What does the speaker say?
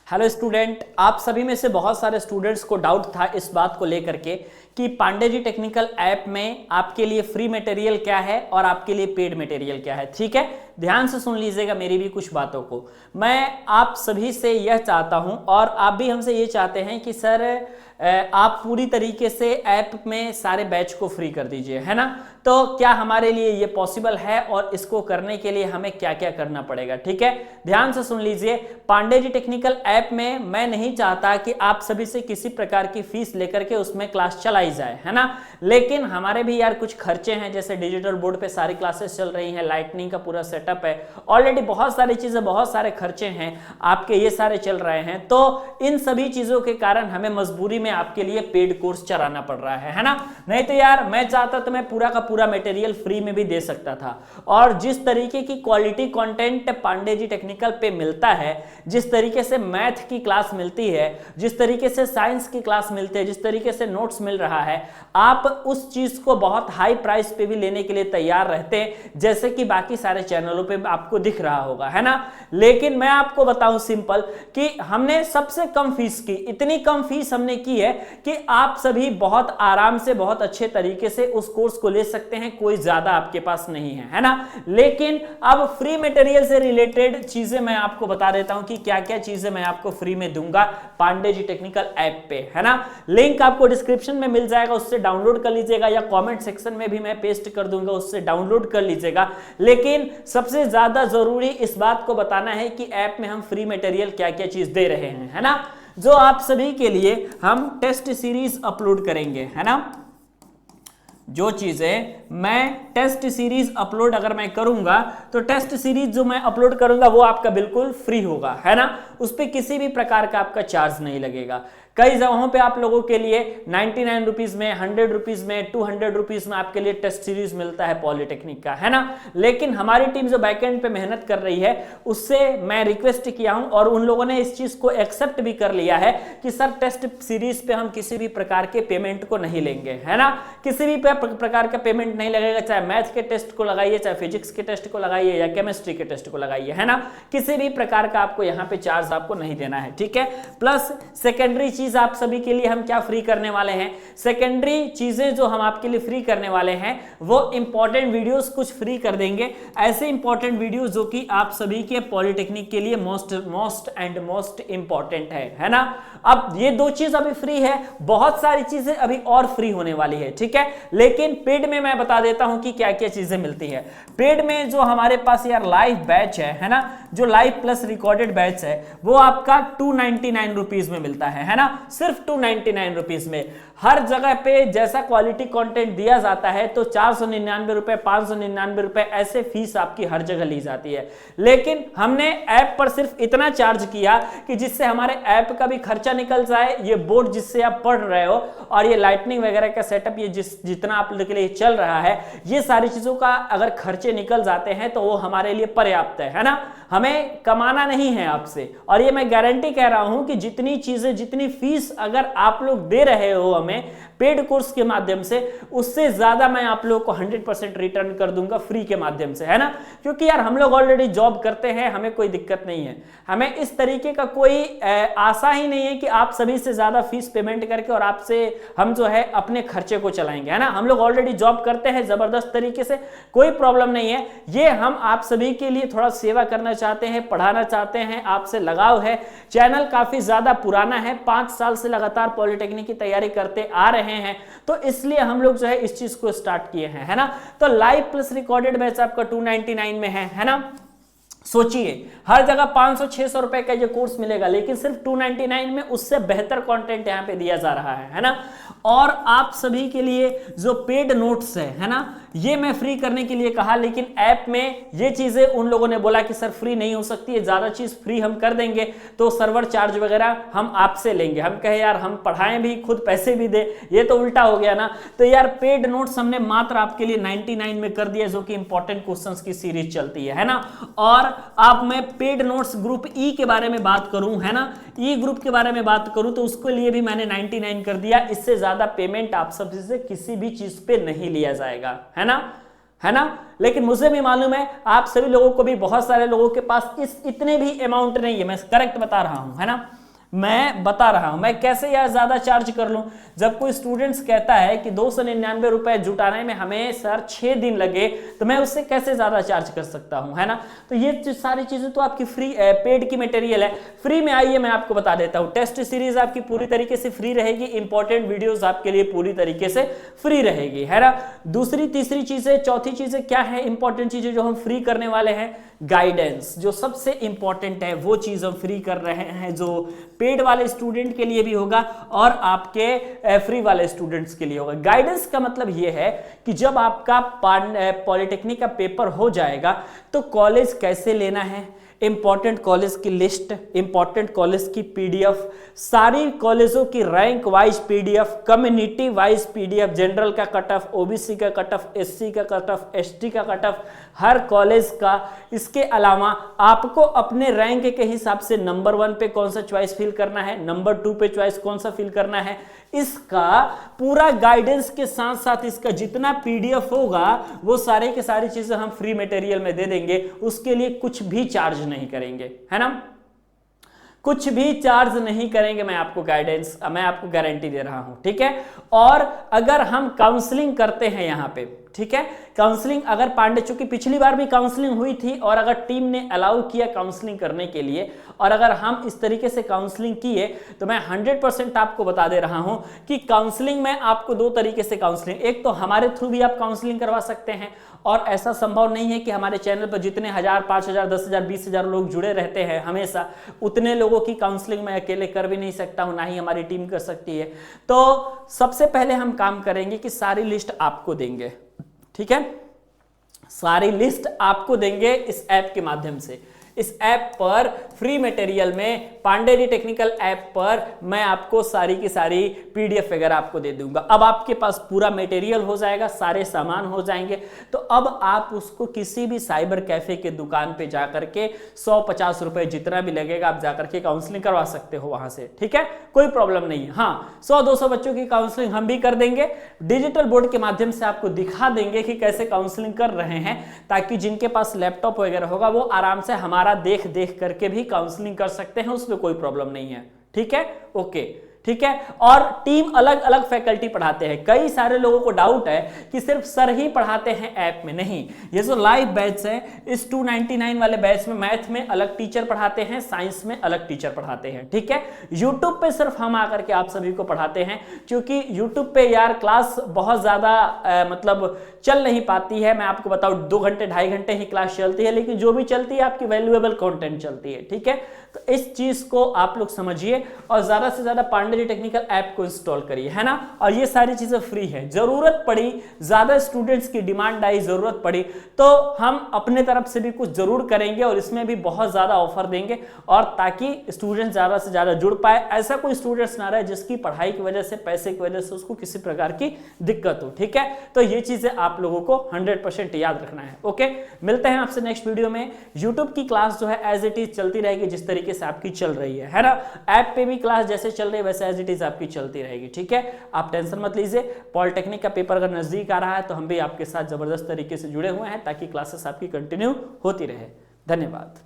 Hello student, आप सभी में से बहुत सारे स्टूडेंट्स को डाउट था इस बात को लेकर के कि पांडे जी टेक्निकल ऐप में आपके लिए फ्री मटेरियल क्या है और आपके लिए पेड मटेरियल क्या है। ठीक है, ध्यान से सुन लीजिएगा मेरी भी कुछ बातों को। मैं आप सभी से यह चाहता हूं और आप भी हमसे ये चाहते हैं कि सर आप पूरी तरीके से ऐप में सारे बैच को फ्री कर दीजिए, है ना। तो क्या हमारे लिए ये पॉसिबल है और इसको करने के लिए हमें क्या क्या करना पड़ेगा। ठीक है, ध्यान से सुन लीजिए। पांडे जी टेक्निकल ऐप में मैं नहीं चाहता कि आप सभी से किसी प्रकार की फीस लेकर के उसमें क्लास चलाई जाए, है ना। लेकिन हमारे भी यार कुछ खर्चे हैं, जैसे डिजिटल बोर्ड पे सारी क्लासेस चल रही हैं, लाइटनिंग का पूरा सेटअप है, ऑलरेडी बहुत सारी चीजें, बहुत सारे खर्चे हैं आपके, ये सारे चल रहे हैं। तो इन सभी चीजों के कारण हमें मजबूरी में आपके लिए पेड कोर्स चलाना पड़ रहा है ना। नहीं तो यार मैं चाहता तो मैं पूरा का पूरा मटेरियल फ्री में भी दे सकता था। और जिस तरीके की quality content Pandey ji technical पे मिलता है, जिस तरीके से मैथ की क्लास मिलती है, जिस तरीके से साइंस की क्लास मिलती है, जिस तरीके से नोट्स मिल रहा है, आप उस चीज को बहुत हाई प्राइस पे भी लेने के लिए तैयार रहते हैं, जैसे कि बाकी सारे चैनलों पे आपको दिख रहा होगा, है ना। लेकिन मैं आपको बताऊं सिंपल कि हमने सबसे कम फीस की, इतनी कम फीस हमने की है कि आप सभी बहुत आराम से, बहुत अच्छे तरीके से उस कोर्स को ले सकते हैं, कोई ज्यादा आपके पास नहीं है ना। लेकिन अब फ्री मटेरियल से रिलेटेड चीजें मैं आपको बता देता हूं कि क्या क्या चीजें मैं आपको फ्री में दूंगा पांडे जी टेक्निकल ऐप पे, है ना। लिंक आपको डिस्क्रिप्शन में मिल जाएगा, उससे डाउनलोड कर लीजिएगा, या कमेंट सेक्शन में भी मैं पेस्ट कर दूंगा, उससे डाउनलोड कर लीजिएगा। लेकिन सबसे ज्यादा जरूरी इस बात को बताना है कि ऐप में हम फ्री मटेरियल क्या क्या चीज दे रहे हैं, है ना। जो आप सभी के लिए हम टेस्ट सीरीज अपलोड करेंगे, है ना। जो चीजें मैं टेस्ट सीरीज अपलोड अगर मैं करूंगा तो टेस्ट सीरीज जो मैं अपलोड करूंगा वो आपका बिल्कुल फ्री होगा, है ना। उस पर किसी भी प्रकार का आपका चार्ज नहीं लगेगा। कई जगहों पे आप लोगों के लिए 99 रुपीज में, 100 रुपीज में, 200 रुपीज में आपके लिए टेस्ट सीरीज मिलता है पॉलिटेक्निक का, है ना। लेकिन हमारी टीम जो बैकएंड पे मेहनत कर रही है उससे मैं रिक्वेस्ट किया हूं और उन लोगों ने इस चीज को एक्सेप्ट भी कर लिया है कि सर टेस्ट सीरीज पे हम किसी भी प्रकार के पेमेंट को नहीं लेंगे, है ना। किसी भी प्रकार का पेमेंट नहीं लगेगा, चाहे मैथ के टेस्ट को लगाइए, चाहे फिजिक्स के टेस्ट को लगाइए, या केमिस्ट्री के टेस्ट को लगाइए, है ना। किसी भी प्रकार का आपको यहाँ पे चार्ज आपको नहीं देना है, ठीक है। प्लस सेकेंडरी चीज आप सभी के लिए हम क्या फ्री करने वाले हैं, सेकेंडरी चीजें जो हम आपके लिए फ्री करने वाले हैं वो इंपॉर्टेंट वीडियोस कुछ फ्री कर देंगे, ऐसे इंपॉर्टेंट वीडियोस जो कि आप सभी के पॉलिटेक्निक के लिए मोस्ट इंपॉर्टेंट है ना। अब ये दो चीज अभी फ्री है, बहुत सारी चीजें अभी और फ्री होने वाली है, ठीक है। लेकिन पेड में मैं बता देता हूं कि क्या क्या चीजें मिलती है। पेड में जो हमारे पास यार लाइव बैच है ना, जो लाइव प्लस रिकॉर्डेड बैच है वो आपका 299 रुपीज में मिलता है ना, सिर्फ 299 रुपीज में। हर जगह पे जैसा क्वालिटी कंटेंट दिया जाता है तो 499 रुपए, 599 रुपए ऐसे फीस आपकी हर जगह ली जाती है। लेकिन हमने ऐप पर सिर्फ इतना चार्ज किया कि जिससे हमारे ऐप का भी खर्चा निकल जाए, ये बोर्ड जिससे आप पढ़ रहे हो और ये लाइटनिंग वगैरह का सेटअप, ये जितना आप लोगों के लिए चल रहा है, ये सारी चीजों का अगर खर्चे निकल जाते हैं तो वो हमारे लिए पर्याप्त है ना। हमें कमाना नहीं है आपसे, और ये मैं गारंटी कह रहा हूं कि जितनी चीजें, जितनी फीस अगर आप लोग दे रहे हो हमें पेड कोर्स के माध्यम से, उससे ज्यादा मैं आप लोगों को 100% रिटर्न कर दूंगा फ्री के माध्यम से, है ना। क्योंकि यार हम लोग ऑलरेडी जॉब करते हैं, हमें कोई दिक्कत नहीं है, हमें इस तरीके का कोई आशा ही नहीं है कि आप सभी से ज्यादा फीस पेमेंट करके और आपसे हम जो है अपने खर्चे को चलाएंगे, है ना। हम लोग ऑलरेडी जॉब करते हैं जबरदस्त तरीके से, कोई प्रॉब्लम नहीं है। ये हम आप सभी के लिए थोड़ा सेवा करना चाहते हैं, पढ़ाना चाहते हैं, आपसे लगाव है। चैनल काफी ज्यादा पुराना है, 5 साल से लगातार पॉलिटेक्निक की तैयारी करते आ रहे हैं, तो इसलिए हम लोग जो है इस चीज को स्टार्ट किए हैं, है ना। तो लाइव प्लस रिकॉर्डेड बैच आपका 299 में है ना। सोचिए हर जगह 500-600 रुपए का ये कोर्स मिलेगा, लेकिन सिर्फ 299 में उससे बेहतर कंटेंट यहां पे दिया जा रहा है ना। और आप सभी के लिए जो पेड नोट्स है ना, ये मैं फ्री करने के लिए कहा, लेकिन ऐप में ये चीजें उन लोगों ने बोला कि सर फ्री नहीं हो सकती है, ज्यादा चीज फ्री हम कर देंगे तो सर्वर चार्ज वगैरह हम आपसे लेंगे। हम कहे यार हम पढ़ाएं भी, खुद पैसे भी दे, ये तो उल्टा हो गया ना। तो यार पेड नोट्स हमने मात्र आपके लिए 99 में कर दिया, जो कि इंपॉर्टेंट क्वेश्चंस की सीरीज चलती है ना। और आप मैं पेड नोट्स ग्रुप ई के बारे में बात करूं, है ना, ई ग्रुप के बारे में बात करूं तो उसके लिए भी मैंने 99 कर दिया। इससे ज्यादा पेमेंट आप सबसे किसी भी चीज पे नहीं लिया जाएगा, है ना। है ना। लेकिन मुझे भी मालूम है आप सभी लोगों को भी, बहुत सारे लोगों के पास इतने भी अमाउंट नहीं है, मैं करेक्ट बता रहा हूं, है ना, मैं बता रहा हूं। मैं कैसे यार ज्यादा चार्ज कर लूं। जब कोई स्टूडेंट्स कहता है कि 299 रुपए जुटाने में हमें सर 6 दिन लगे, तो मैं उससे कैसे ज्यादा चार्ज कर सकता हूं, है ना। तो ये सारी चीजें तो आपकी फ्री पेड की मटेरियल है। फ्री में आइए मैं आपको बता देता हूं, टेस्ट सीरीज आपकी पूरी तरीके से फ्री रहेगी, इंपॉर्टेंट वीडियोस आपके लिए पूरी तरीके से फ्री रहेगी, है ना। दूसरी तीसरी चीजें, चौथी चीजें क्या है इंपॉर्टेंट चीजें जो हम फ्री करने वाले हैं, गाइडेंस जो सबसे इंपॉर्टेंट है, वो चीज हम फ्री कर रहे हैं, जो पेड वाले स्टूडेंट के लिए भी होगा और आपके फ्री वाले स्टूडेंट्स के लिए होगा। गाइडेंस का मतलब यह है कि जब आपका पॉलिटेक्निक का पेपर हो जाएगा तो कॉलेज कैसे लेना है, इंपॉर्टेंट कॉलेज की लिस्ट, इंपॉर्टेंट कॉलेज की पीडीएफ, सारी कॉलेजों की rank wise PDF, community wise PDF, general का कट ऑफ, ओबीसी का कट ऑफ, एससी का कट ऑफ, एसटी का कट ऑफ, हर कॉलेज का। इसके अलावा आपको अपने रैंक के हिसाब से नंबर 1 पे कौन सा चॉइस फिल करना है, नंबर 2 पे चॉइस कौन सा फिल करना है, इसका पूरा गाइडेंस के साथ साथ इसका जितना पीडीएफ होगा वो सारे के सारी चीजें हम फ्री मटेरियल में दे देंगे। उसके लिए कुछ भी चार्ज नहीं करेंगे, है ना, कुछ भी चार्ज नहीं करेंगे। मैं आपको गारंटी दे रहा हूं, ठीक है। और अगर हम काउंसलिंग करते हैं यहां पे, ठीक है, काउंसलिंग अगर पांडे, चूंकि पिछली बार भी काउंसलिंग हुई थी और अगर टीम ने अलाउ किया काउंसलिंग करने के लिए और अगर हम इस तरीके से काउंसलिंग किए, तो मैं 100% आपको बता दे रहा हूं कि काउंसलिंग में आपको 2 तरीके से काउंसलिंग, एक तो हमारे थ्रू भी आप काउंसलिंग करवा सकते हैं और ऐसा संभव नहीं है कि हमारे चैनल पर जितने 1000, 5000, 10,000, 20,000 लोग जुड़े रहते हैं हमेशा, उतने लोगों की काउंसलिंग मैं अकेले कर भी नहीं सकता हूं, ना ही हमारी टीम कर सकती है। तो सबसे पहले हम काम करेंगे कि सारी लिस्ट आपको देंगे, ठीक है, सारी लिस्ट आपको देंगे इस ऐप के माध्यम से। इस ऐप पर फ्री मटेरियल में, पांडे जी टेक्निकल ऐप पर मैं आपको सारी की सारी पीडीएफ वगैरह आपको दे दूंगा। अब आपके पास पूरा मटेरियल हो जाएगा, सारे सामान हो जाएंगे, तो अब आप उसको किसी भी साइबर कैफे के दुकान पे जाकर के 100-50 रुपए जितना भी लगेगा आप जाकर के काउंसलिंग करवा सकते हो वहां से, ठीक है, कोई प्रॉब्लम नहीं है। हाँ, 100-200 बच्चों की काउंसलिंग हम भी कर देंगे, डिजिटल बोर्ड के माध्यम से आपको दिखा देंगे कि कैसे काउंसलिंग कर रहे हैं, ताकि जिनके पास लैपटॉप वगैरह होगा वो आराम से हमारा देख देख करके भी काउंसलिंग कर सकते हैं, उसमें कोई प्रॉब्लम नहीं है, ठीक है, ओके, ठीक है। और टीम अलग अलग फैकल्टी पढ़ाते हैं। कई सारे लोगों को डाउट है कि सिर्फ सर ही पढ़ाते हैं ऐप में, नहीं, ये जो लाइव बैच है इस 299 वाले बैच में मैथ में अलग टीचर पढ़ाते हैं, साइंस में अलग टीचर पढ़ाते हैं, ठीक है। यूट्यूब पे सिर्फ हम आकर के आप सभी को पढ़ाते हैं, क्योंकि यूट्यूब पे यार क्लास बहुत ज्यादा मतलब चल नहीं पाती है। मैं आपको बताऊं 2 घंटे 2.5 घंटे ही क्लास चलती है, लेकिन जो भी चलती है आपकी वैल्यूएबल कंटेंट चलती है, ठीक है। तो इस चीज को आप लोग समझिए और ज्यादा से ज्यादा पांडे जी टेक्निकल ऐप को इंस्टॉल करिए, है ना। और ये सारी चीजें फ्री है। जरूरत पड़ी, ज्यादा स्टूडेंट्स की डिमांड आई, जरूरत पड़ी तो हम अपने तरफ से भी कुछ जरूर करेंगे और इसमें भी बहुत ज्यादा ऑफर देंगे, और ताकि स्टूडेंट ज्यादा से ज्यादा जुड़ पाए। ऐसा कोई स्टूडेंट्स ना रहे जिसकी पढ़ाई की वजह से, पैसे की वजह से उसको किसी प्रकार की दिक्कत हो, ठीक है। तो ये चीजें आप लोगों को 100% याद रखना है, ओके। मिलते हैं आपसे नेक्स्ट वीडियो में। यूट्यूब की क्लास जो है एज इट इज चलती रहेगी जिस तरीके से आपकी चल रही है ना। ऐप पे भी क्लास जैसे चल रही है वैसे एज इट इज आपकी चलती रहेगी, ठीक है। आप टेंशन मत लीजिए। पॉलिटेक्निक का पेपर अगर नजदीक आ रहा है तो हम भी आपके साथ जबरदस्त तरीके से जुड़े हुए हैं, ताकि क्लासेस आपकी कंटिन्यू होती रहे। धन्यवाद।